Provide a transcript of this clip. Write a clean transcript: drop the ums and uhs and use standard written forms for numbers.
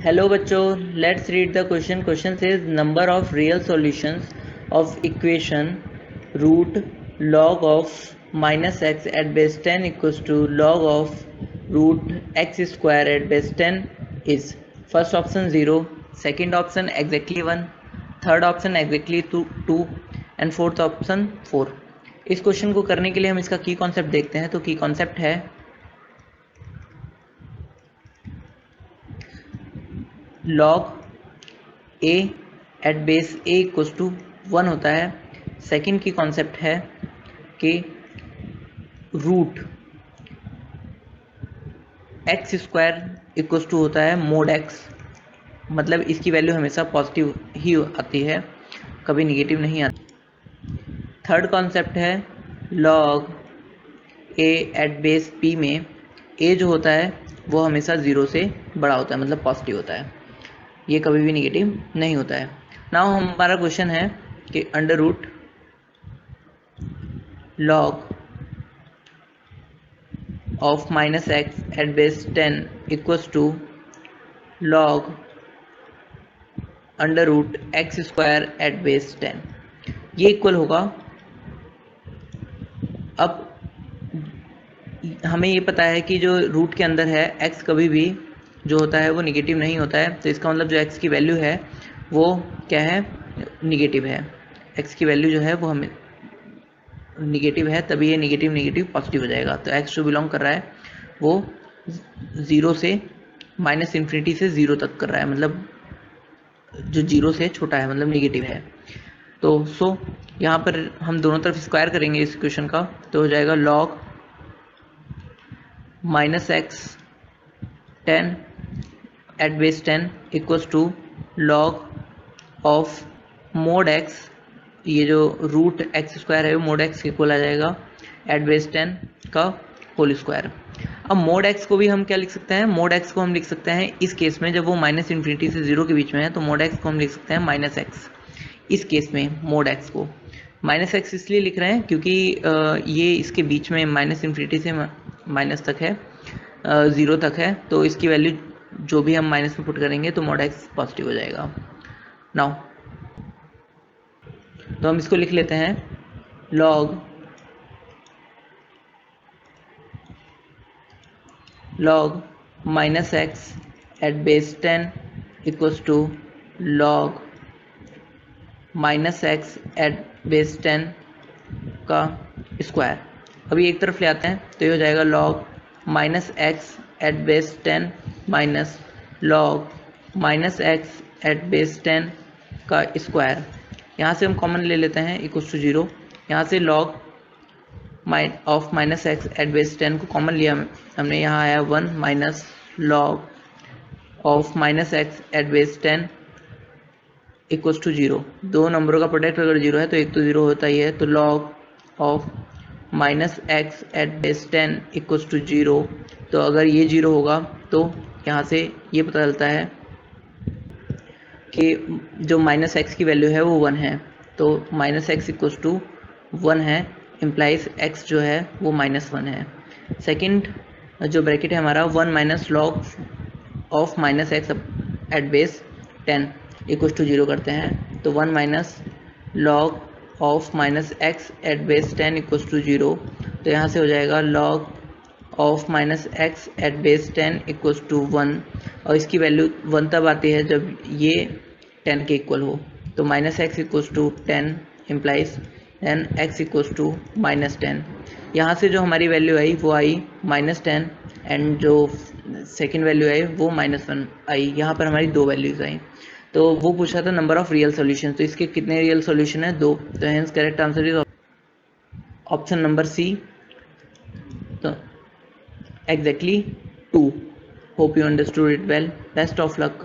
Hello बच्चों, let's read the question. Question says number of real solutions of equation root log of minus x at base 10 equals to log of root x square at base 10 is. First option 0, second option exactly 1, third option exactly 2 and fourth option 4. इस question को करने के लिए हम इसका की concept देखते हैं. तो की कॉन्सेप्ट है log a at base a equals to 1 होता है. सेकेंड की कॉन्सेप्ट है कि root x square equals to होता है मोड एक्स, मतलब इसकी वैल्यू हमेशा पॉजिटिव ही आती है, कभी निगेटिव नहीं आती. थर्ड कॉन्सेप्ट है log a at base p में a जो होता है वो हमेशा 0 से बड़ा होता है, मतलब पॉजिटिव होता है, ये कभी भी निगेटिव नहीं होता है. नाउ हमारा क्वेश्चन है कि under root log of minus x at base 10 equals to log under root x square at base 10. ये इक्वल होगा. अब हमें ये पता है कि जो रूट के अंदर है x कभी भी जो होता है वो निगेटिव नहीं होता है, तो इसका मतलब जो x की वैल्यू है वो क्या है, निगेटिव है. x की वैल्यू जो है वो हमें निगेटिव है, तभी ये निगेटिव निगेटिव पॉजिटिव हो जाएगा. तो x जो बिलोंग कर रहा है वो 0 से माइनस इन्फिनिटी से 0 तक कर रहा है, मतलब जो 0 से छोटा है, मतलब निगेटिव है. तो यहाँ पर हम दोनों तरफ स्क्वायर करेंगे इस इक्वेशन का, तो हो जाएगा log minus x 10 at base 10 equals to log of mod x, ये जो रूट एक्स स्क्वायर है वो मोड एक्स इक्वल आ जाएगा एट बेस 10 का होल स्क्वायर. अब मोड एक्स को भी हम क्या लिख सकते हैं, मोड एक्स को हम लिख सकते हैं इस केस में जब वो माइनस इन्फिनिटी से 0 के बीच में है, तो मोड एक्स को हम लिख सकते हैं माइनस एक्स. इस केस में मोड एक्स को माइनस एक्स इसलिए लिख रहे हैं क्योंकि ये इसके बीच में माइनस इन्फिनिटी से माइनस तक है, 0 तक है, तो इसकी वैल्यू जो भी हम माइनस में पुट करेंगे तो मोड एक्स पॉजिटिव हो जाएगा. नाउ तो हम इसको लिख लेते हैं log minus x at base 10 equals to log minus x at base 10 का स्क्वायर. अभी एक तरफ ले आते हैं तो ये हो जाएगा log minus x at base 10 minus log minus x at base 10 का स्क्वायर. यहाँ से हम कॉमन ले लेते हैं इक्वल्स टू 0. यहाँ से log of minus x at base 10 को कॉमन लिया हमने, यहाँ आया 1 minus log of minus x at base 10 equals to 0. दो नंबरों का प्रोडक्ट अगर 0 है तो एक तो 0 होता ही है, तो log of minus x at base 10 equals to 0. तो अगर ये 0 होगा तो यहाँ से ये पता चलता है कि जो माइनस एक्स की वैल्यू है वो 1 है, तो माइनस एक्स इक्वल्स टू 1 है, इम्प्लाइज एक्स जो है वो -1 है. सेकेंड जो ब्रैकेट है हमारा 1 minus log of minus x at base 10 equals to 0 करते हैं, तो 1 minus log of minus x at base 10 equals to 0. तो यहाँ से हो जाएगा log of minus x at base 10 equals to 1, और इसकी वैल्यू 1 तब आती है जब ये 10 के इक्वल हो. तो minus x equals to 10 implies an x equals to -10. यहाँ से जो हमारी वैल्यू आई वो आई -10, एंड जो सेकेंड वैल्यू आई वो -1 आई. यहाँ पर हमारी दो वैल्यूज आई. तो वो पूछा था नंबर ऑफ रियल सॉल्यूशन, तो इसके कितने रियल सॉल्यूशन है, 2. तो hence correct answer is option number C, तो exactly 2. Hope you understood it well. Best of luck.